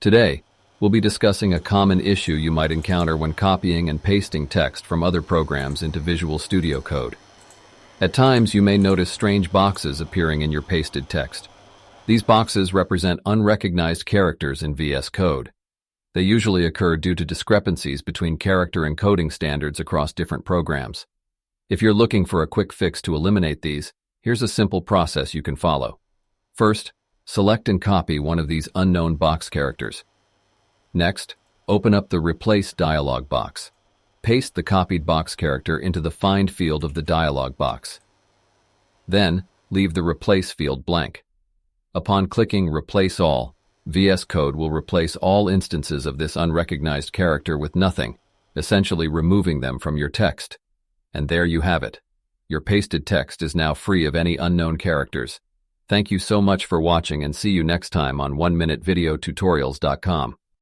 Today, we'll be discussing a common issue you might encounter when copying and pasting text from other programs into Visual Studio Code. At times, you may notice strange boxes appearing in your pasted text. These boxes represent unrecognized characters in VS Code. They usually occur due to discrepancies between character encoding standards across different programs. If you're looking for a quick fix to eliminate these, here's a simple process you can follow. First, select and copy one of these unknown box characters. Next, open up the Replace dialog box. Paste the copied box character into the Find field of the dialog box. Then, leave the Replace field blank. Upon clicking Replace All, VS Code will replace all instances of this unrecognized character with nothing, essentially removing them from your text. And there you have it. Your pasted text is now free of any unknown characters. Thank you so much for watching and see you next time on 1MinuteVideoTutorials.com.